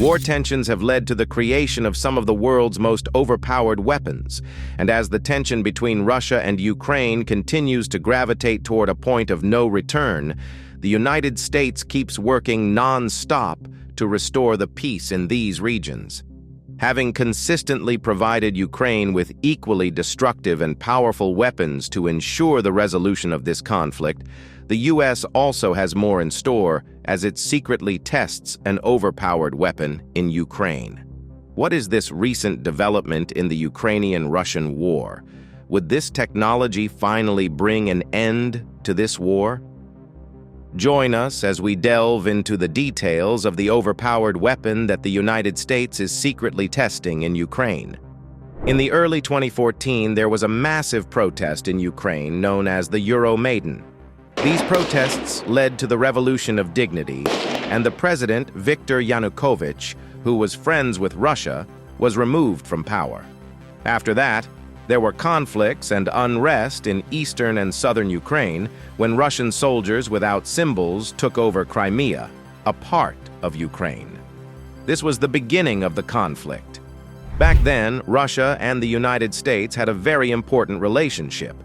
War tensions have led to the creation of some of the world's most overpowered weapons, and as the tension between Russia and Ukraine continues to gravitate toward a point of no return, the United States keeps working non-stop to restore the peace in these regions. Having consistently provided Ukraine with equally destructive and powerful weapons to ensure the resolution of this conflict, the U.S. also has more in store as it secretly tests an overpowered weapon in Ukraine. What is this recent development in the Ukrainian-Russian war? Would this technology finally bring an end to this war? Join us as we delve into the details of the overpowered weapon that the United States is secretly testing in Ukraine. In the early 2014, there was a massive protest in Ukraine known as the Euromaidan. These protests led to the Revolution of Dignity, and the president, Viktor Yanukovych, who was friends with Russia, was removed from power. After that, there were conflicts and unrest in eastern and southern Ukraine when Russian soldiers without symbols took over Crimea, a part of Ukraine. This was the beginning of the conflict. Back then, Russia and the United States had a very important relationship.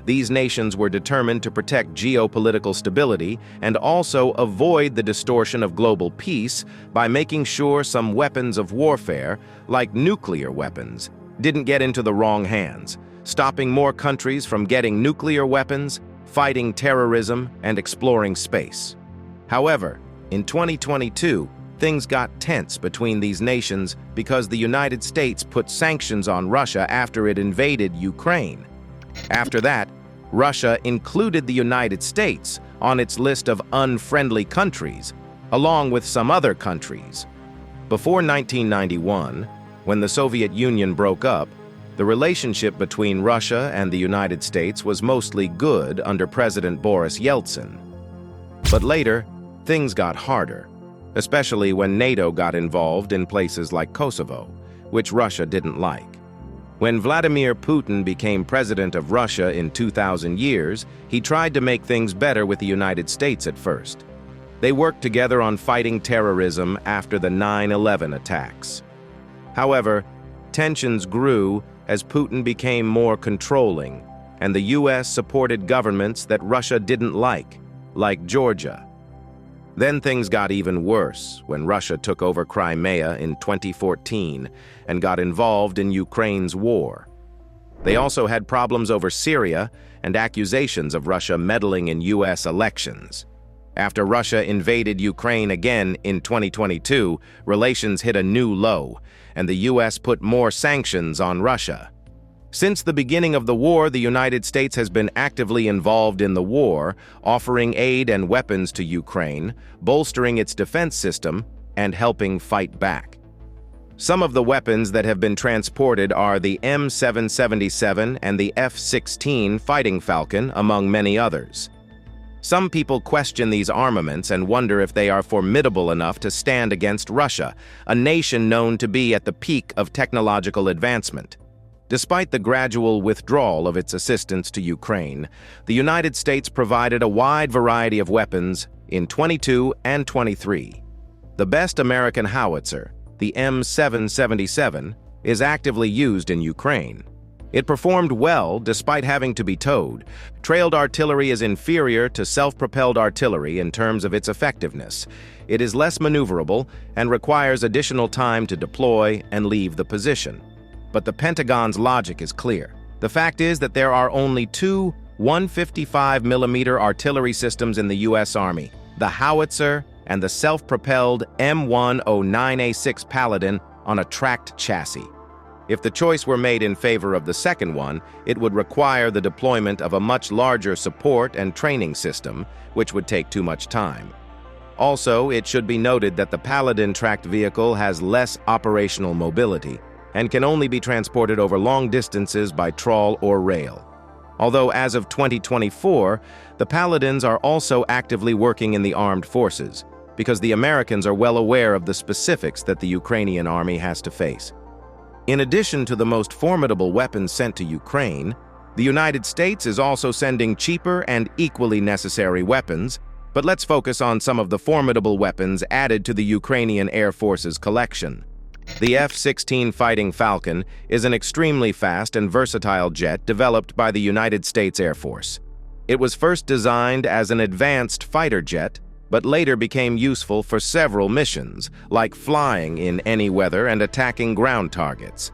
These nations were determined to protect geopolitical stability and also avoid the distortion of global peace by making sure some weapons of warfare, like nuclear weapons, didn't get into the wrong hands, stopping more countries from getting nuclear weapons, fighting terrorism, and exploring space. However, in 2022, things got tense between these nations because the United States put sanctions on Russia after it invaded Ukraine. After that, Russia included the United States on its list of unfriendly countries, along with some other countries. Before 1991, when the Soviet Union broke up, the relationship between Russia and the United States was mostly good under President Boris Yeltsin. But later, things got harder, especially when NATO got involved in places like Kosovo, which Russia didn't like. When Vladimir Putin became president of Russia in 2000 years, he tried to make things better with the United States at first. They worked together on fighting terrorism after the 9/11 attacks. However, tensions grew as Putin became more controlling, and the U.S. supported governments that Russia didn't like Georgia. Then things got even worse when Russia took over Crimea in 2014 and got involved in Ukraine's war. They also had problems over Syria and accusations of Russia meddling in U.S. elections. After Russia invaded Ukraine again in 2022, relations hit a new low, and the U.S. put more sanctions on Russia. Since the beginning of the war, the United States has been actively involved in the war, offering aid and weapons to Ukraine, bolstering its defense system, and helping fight back. Some of the weapons that have been transported are the M777 and the F-16 Fighting Falcon, among many others. Some people question these armaments and wonder if they are formidable enough to stand against Russia, a nation known to be at the peak of technological advancement. Despite the gradual withdrawal of its assistance to Ukraine, the United States provided a wide variety of weapons in 22 and 23. The best American howitzer, the M777, is actively used in Ukraine. It performed well despite having to be towed. Trailed artillery is inferior to self-propelled artillery in terms of its effectiveness. It is less maneuverable and requires additional time to deploy and leave the position. But the Pentagon's logic is clear. The fact is that there are only two 155mm artillery systems in the U.S. Army, the howitzer and the self-propelled M109A6 Paladin on a tracked chassis. If the choice were made in favor of the second one, it would require the deployment of a much larger support and training system, which would take too much time. Also, it should be noted that the Paladin tracked vehicle has less operational mobility and can only be transported over long distances by trawl or rail. Although as of 2024, the Paladins are also actively working in the armed forces, because the Americans are well aware of the specifics that the Ukrainian army has to face. In addition to the most formidable weapons sent to Ukraine, the United States is also sending cheaper and equally necessary weapons, But let's focus on some of the formidable weapons added to the Ukrainian Air Force's collection. The F-16 Fighting Falcon is an extremely fast and versatile jet developed by the United States Air Force. It was first designed as an advanced fighter jet, but later became useful for several missions, like flying in any weather and attacking ground targets.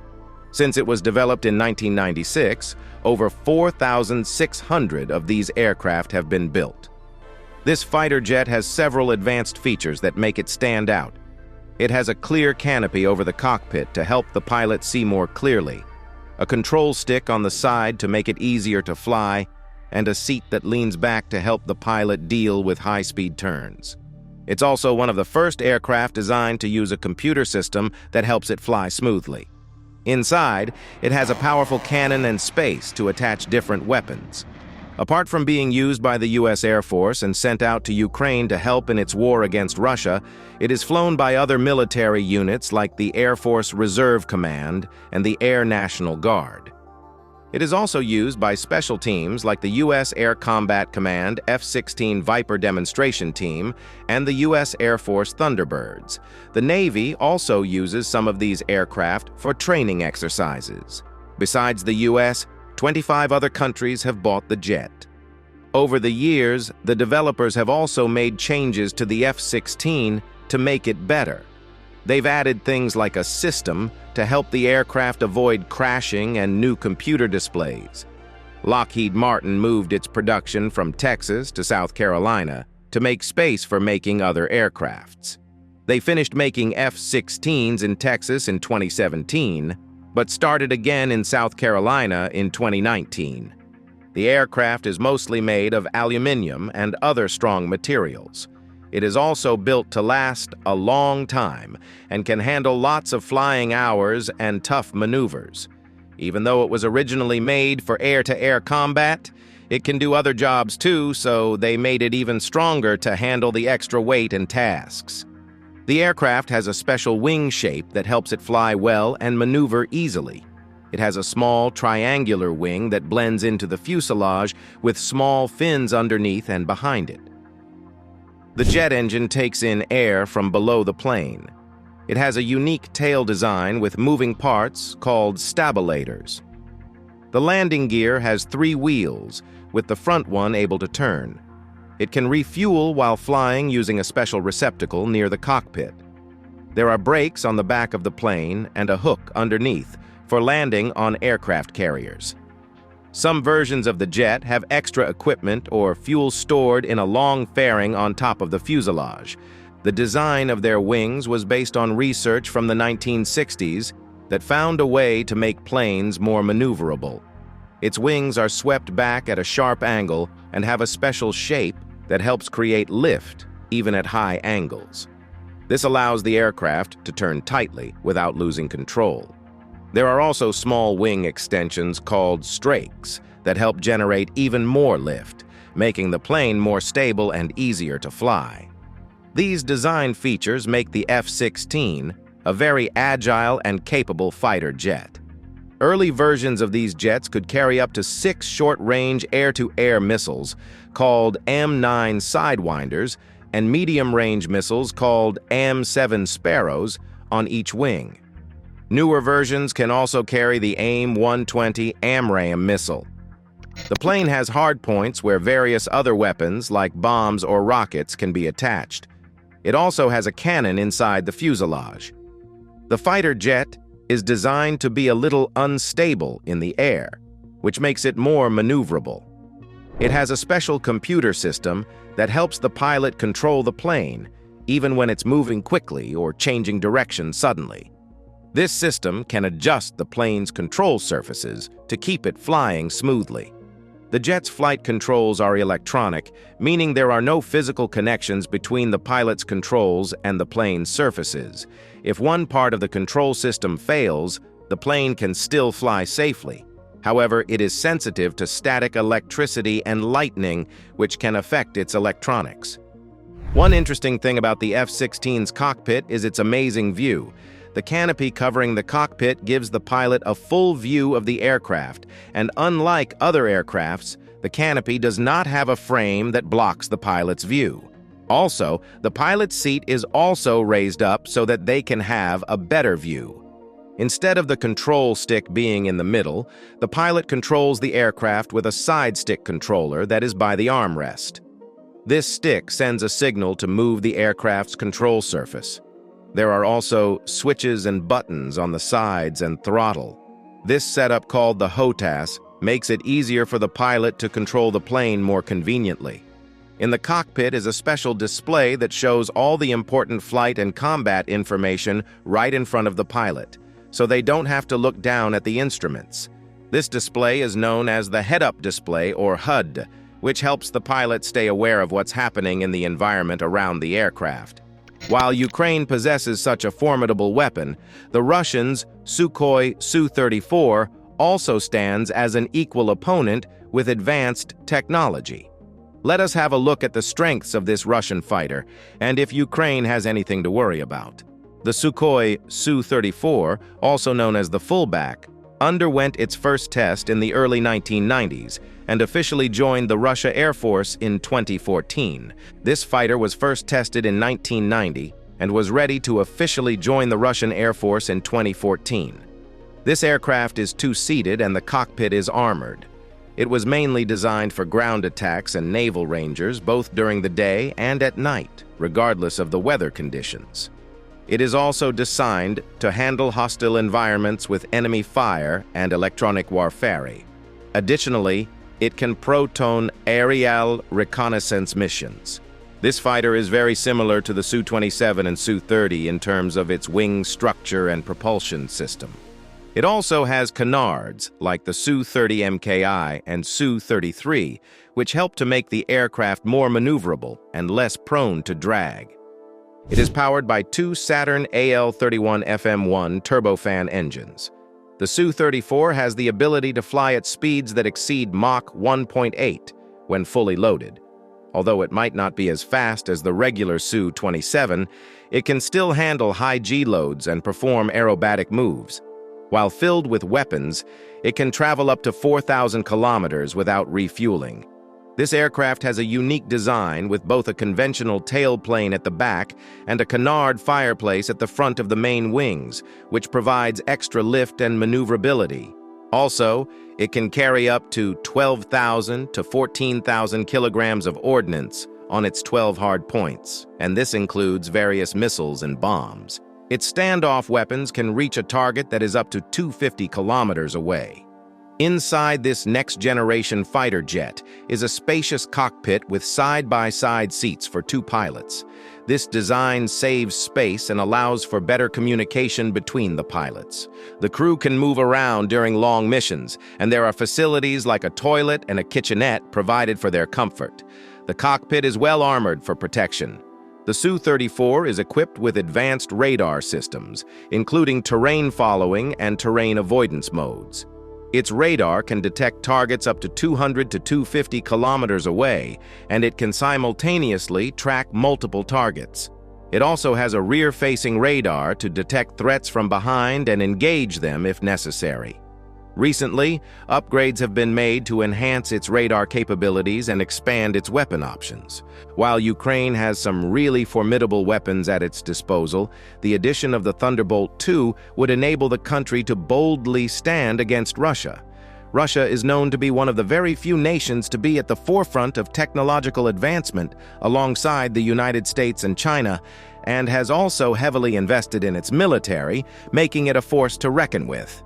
Since it was developed in 1996, over 4,600 of these aircraft have been built. This fighter jet has several advanced features that make it stand out. It has a clear canopy over the cockpit to help the pilot see more clearly, a control stick on the side to make it easier to fly, and a seat that leans back to help the pilot deal with high-speed turns. It's also one of the first aircraft designed to use a computer system that helps it fly smoothly. Inside, it has a powerful cannon and space to attach different weapons. Apart from being used by the U.S. Air Force and sent out to Ukraine to help in its war against Russia, it is flown by other military units like the Air Force Reserve Command and the Air National Guard. It is also used by special teams like the U.S. Air Combat Command F-16 Viper Demonstration Team and the U.S. Air Force Thunderbirds. The Navy also uses some of these aircraft for training exercises. Besides the U.S., 25 other countries have bought the jet. Over the years, the developers have also made changes to the F-16 to make it better. They've added things like a system to help the aircraft avoid crashing and new computer displays. Lockheed Martin moved its production from Texas to South Carolina to make space for making other aircrafts. They finished making F-16s in Texas in 2017, but started again in South Carolina in 2019. The aircraft is mostly made of aluminum and other strong materials. It is also built to last a long time and can handle lots of flying hours and tough maneuvers. Even though it was originally made for air-to-air combat, it can do other jobs too, so they made it even stronger to handle the extra weight and tasks. The aircraft has a special wing shape that helps it fly well and maneuver easily. It has a small triangular wing that blends into the fuselage with small fins underneath and behind it. The jet engine takes in air from below the plane. It has a unique tail design with moving parts called stabilators. The landing gear has 3 wheels, with the front one able to turn. It can refuel while flying using a special receptacle near the cockpit. There are brakes on the back of the plane and a hook underneath for landing on aircraft carriers. Some versions of the jet have extra equipment or fuel stored in a long fairing on top of the fuselage. The design of their wings was based on research from the 1960s that found a way to make planes more maneuverable. Its wings are swept back at a sharp angle and have a special shape that helps create lift even at high angles. This allows the aircraft to turn tightly without losing control. There are also small wing extensions called strakes that help generate even more lift, making the plane more stable and easier to fly. These design features make the F-16 a very agile and capable fighter jet. Early versions of these jets could carry up to 6 short-range air-to-air missiles called AM-9 Sidewinders and medium-range missiles called AM-7 Sparrows on each wing. Newer versions can also carry the AIM-120 AMRAAM missile. The plane has hardpoints where various other weapons like bombs or rockets can be attached. It also has a cannon inside the fuselage. The fighter jet is designed to be a little unstable in the air, which makes it more maneuverable. It has a special computer system that helps the pilot control the plane, even when it's moving quickly or changing direction suddenly. This system can adjust the plane's control surfaces to keep it flying smoothly. The jet's flight controls are electronic, meaning there are no physical connections between the pilot's controls and the plane's surfaces. If one part of the control system fails, the plane can still fly safely. However, it is sensitive to static electricity and lightning, which can affect its electronics. One interesting thing about the F-16's cockpit is its amazing view. The canopy covering the cockpit gives the pilot a full view of the aircraft, and unlike other aircrafts, The canopy does not have a frame that blocks the pilot's view. Also, the pilot's seat is also raised up so that they can have a better view. Instead of the control stick being in the middle, the pilot controls the aircraft with a side stick controller that is by the armrest. This stick sends a signal to move the aircraft's control surface. There are also switches and buttons on the sides and throttle. This setup, called the HOTAS, makes it easier for the pilot to control the plane more conveniently. In the cockpit is a special display that shows all the important flight and combat information right in front of the pilot, so they don't have to look down at the instruments. This display is known as the head-up display, or HUD, which helps the pilot stay aware of what's happening in the environment around the aircraft. While Ukraine possesses such a formidable weapon, the Russians' Sukhoi Su-34 also stands as an equal opponent with advanced technology. Let us have a look at the strengths of this Russian fighter, and if Ukraine has anything to worry about. The Sukhoi Su-34, also known as the fullback, underwent its first test in the early 1990s and officially joined the Russia Air Force in 2014. This fighter was first tested in 1990 and was ready to officially join the Russian Air Force in 2014. This aircraft is two-seated and the cockpit is armored. It was mainly designed for ground attacks and naval rangers both during the day and at night, regardless of the weather conditions. It is also designed to handle hostile environments with enemy fire and electronic warfare. Additionally, it can proton aerial reconnaissance missions. This fighter is very similar to the Su-27 and Su-30 in terms of its wing structure and propulsion system. It also has canards like the Su-30 MKI and Su-33, which help to make the aircraft more maneuverable and less prone to drag. It is powered by two Saturn AL-31 FM1 turbofan engines. The Su-34 has the ability to fly at speeds that exceed Mach 1.8 when fully loaded. Although it might not be as fast as the regular Su-27, it can still handle high G-loads and perform aerobatic moves. While filled with weapons, it can travel up to 4,000 kilometers without refueling. This aircraft has a unique design with both a conventional tailplane at the back and a canard fireplace at the front of the main wings, which provides extra lift and maneuverability. Also, it can carry up to 12,000 to 14,000 kilograms of ordnance on its 12 hard points, and this includes various missiles and bombs. Its standoff weapons can reach a target that is up to 250 kilometers away. Inside this next-generation fighter jet is a spacious cockpit with side-by-side seats for two pilots. This design saves space and allows for better communication between the pilots. The crew can move around during long missions, and there are facilities like a toilet and a kitchenette provided for their comfort. The cockpit is well armored for protection. The Su-34 is equipped with advanced radar systems, including terrain following and terrain avoidance modes. Its radar can detect targets up to 200 to 250 kilometers away, and it can simultaneously track multiple targets. It also has a rear-facing radar to detect threats from behind and engage them if necessary. Recently, upgrades have been made to enhance its radar capabilities and expand its weapon options. While Ukraine has some really formidable weapons at its disposal, the addition of the Thunderbolt II would enable the country to boldly stand against Russia. Russia is known to be one of the very few nations to be at the forefront of technological advancement alongside the United States and China, and has also heavily invested in its military, making it a force to reckon with.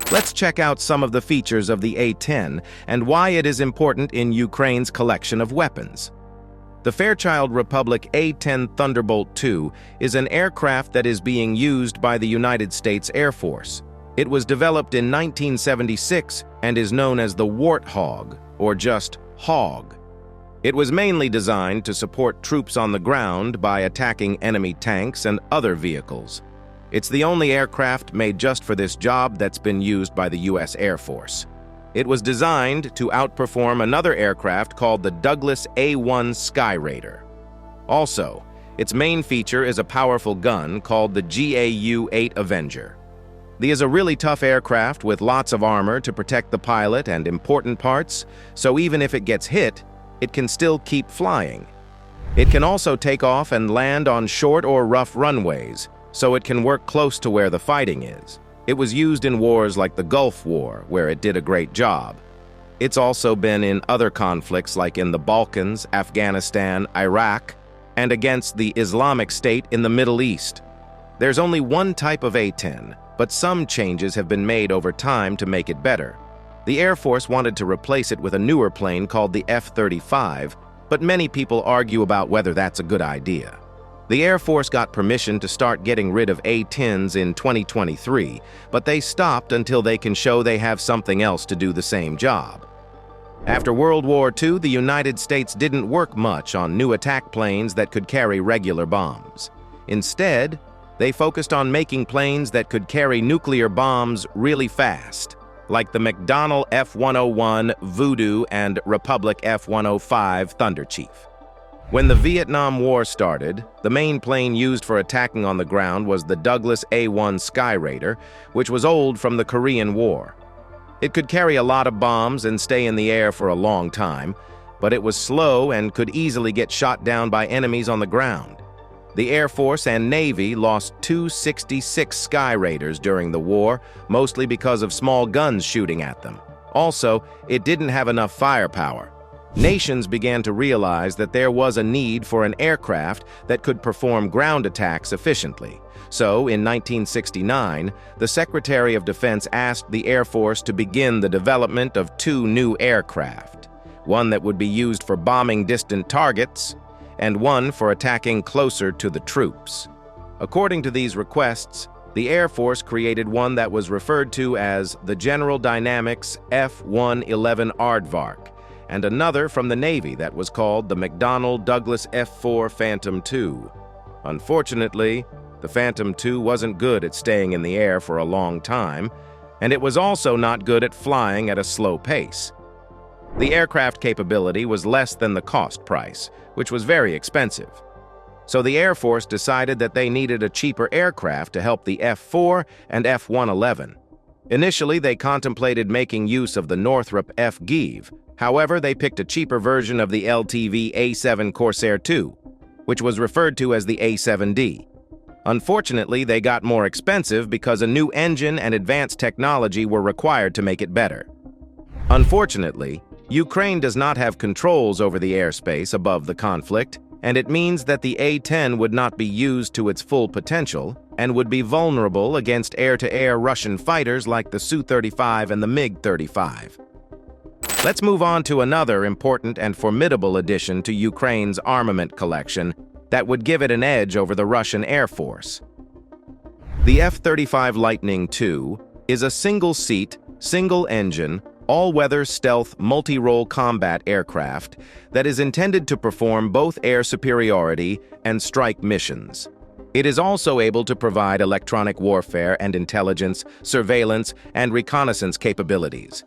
Let's check out some of the features of the A-10 and why it is important in Ukraine's collection of weapons. The Fairchild Republic A-10 Thunderbolt II is an aircraft that is being used by the United States Air Force. It was developed in 1976 and is known as the Warthog, or just Hog. It was mainly designed to support troops on the ground by attacking enemy tanks and other vehicles. It's the only aircraft made just for this job that's been used by the U.S. Air Force. It was designed to outperform another aircraft called the Douglas A-1 Skyraider. Also, its main feature is a powerful gun called the GAU-8 Avenger. The is a really tough aircraft with lots of armor to protect the pilot and important parts, so even if it gets hit, it can still keep flying. It can also take off and land on short or rough runways, so it can work close to where the fighting is. It was used in wars like the Gulf War, where it did a great job. It's also been in other conflicts like in the Balkans, Afghanistan, Iraq, and against the Islamic State in the Middle East. There's only one type of A-10, but some changes have been made over time to make it better. The Air Force wanted to replace it with a newer plane called the F-35, but many people argue about whether that's a good idea. The Air Force got permission to start getting rid of A-10s in 2023, but they stopped until they can show they have something else to do the same job. After World War II, the United States didn't work much on new attack planes that could carry regular bombs. Instead, they focused on making planes that could carry nuclear bombs really fast, like the McDonnell F-101 Voodoo and Republic F-105 Thunderchief. When the Vietnam War started, the main plane used for attacking on the ground was the Douglas A-1 Skyraider, which was old from the Korean War. It could carry a lot of bombs and stay in the air for a long time, but it was slow and could easily get shot down by enemies on the ground. The Air Force and Navy lost 266 Skyraiders during the war, mostly because of small guns shooting at them. Also, it didn't have enough firepower. Nations began to realize that there was a need for an aircraft that could perform ground attacks efficiently. So, in 1969, the Secretary of Defense asked the Air Force to begin the development of two new aircraft, one that would be used for bombing distant targets, and one for attacking closer to the troops. According to these requests, the Air Force created one that was referred to as the General Dynamics F-111 Aardvark, and another from the Navy that was called the McDonnell Douglas F-4 Phantom II. Unfortunately, the Phantom II wasn't good at staying in the air for a long time, and it was also not good at flying at a slow pace. The aircraft capability was less than the cost price, which was very expensive. So the Air Force decided that they needed a cheaper aircraft to help the F-4 and F-111. Initially, they contemplated making use of the Northrop F-Give. However, they picked a cheaper version of the LTV A-7 Corsair II, which was referred to as the A-7D. Unfortunately, they got more expensive because a new engine and advanced technology were required to make it better. Unfortunately, Ukraine does not have controls over the airspace above the conflict, and it means that the A-10 would not be used to its full potential and would be vulnerable against air-to-air Russian fighters like the Su-35 and the MiG-35. Let's move on to another important and formidable addition to Ukraine's armament collection that would give it an edge over the Russian Air Force. The F-35 Lightning II is a single-seat, single-engine, all-weather stealth multi-role combat aircraft that is intended to perform both air superiority and strike missions. It is also able to provide electronic warfare and intelligence, surveillance, and reconnaissance capabilities.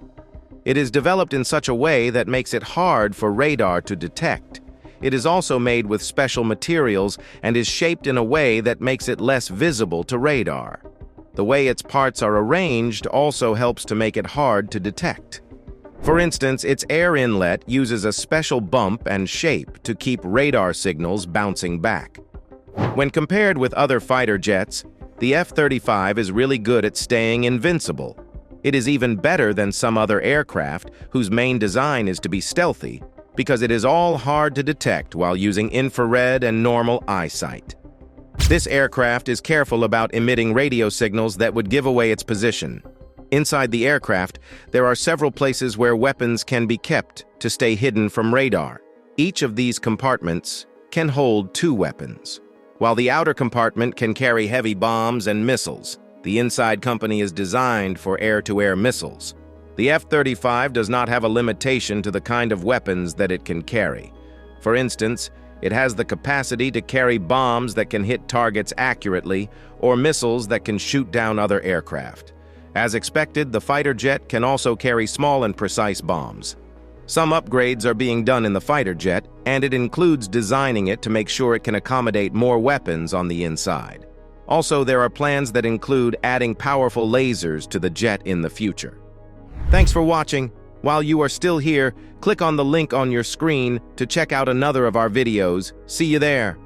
It is developed in such a way that makes it hard for radar to detect. It is also made with special materials and is shaped in a way that makes it less visible to radar. The way its parts are arranged also helps to make it hard to detect. For instance, its air inlet uses a special bump and shape to keep radar signals bouncing back. When compared with other fighter jets, the F-35 is really good at staying invincible. It is even better than some other aircraft whose main design is to be stealthy, because it is all hard to detect while using infrared and normal eyesight. This aircraft is careful about emitting radio signals that would give away its position. Inside the aircraft, there are several places where weapons can be kept to stay hidden from radar. Each of these compartments can hold 2 weapons. While the outer compartment can carry heavy bombs and missiles, the inside company is designed for air-to-air missiles. The F-35 does not have a limitation to the kind of weapons that it can carry. For instance, it has the capacity to carry bombs that can hit targets accurately or missiles that can shoot down other aircraft. As expected, the fighter jet can also carry small and precise bombs. Some upgrades are being done in the fighter jet, and it includes designing it to make sure it can accommodate more weapons on the inside. Also, there are plans that include adding powerful lasers to the jet in the future. Thanks for watching. While you are still here, click on the link on your screen to check out another of our videos. See you there.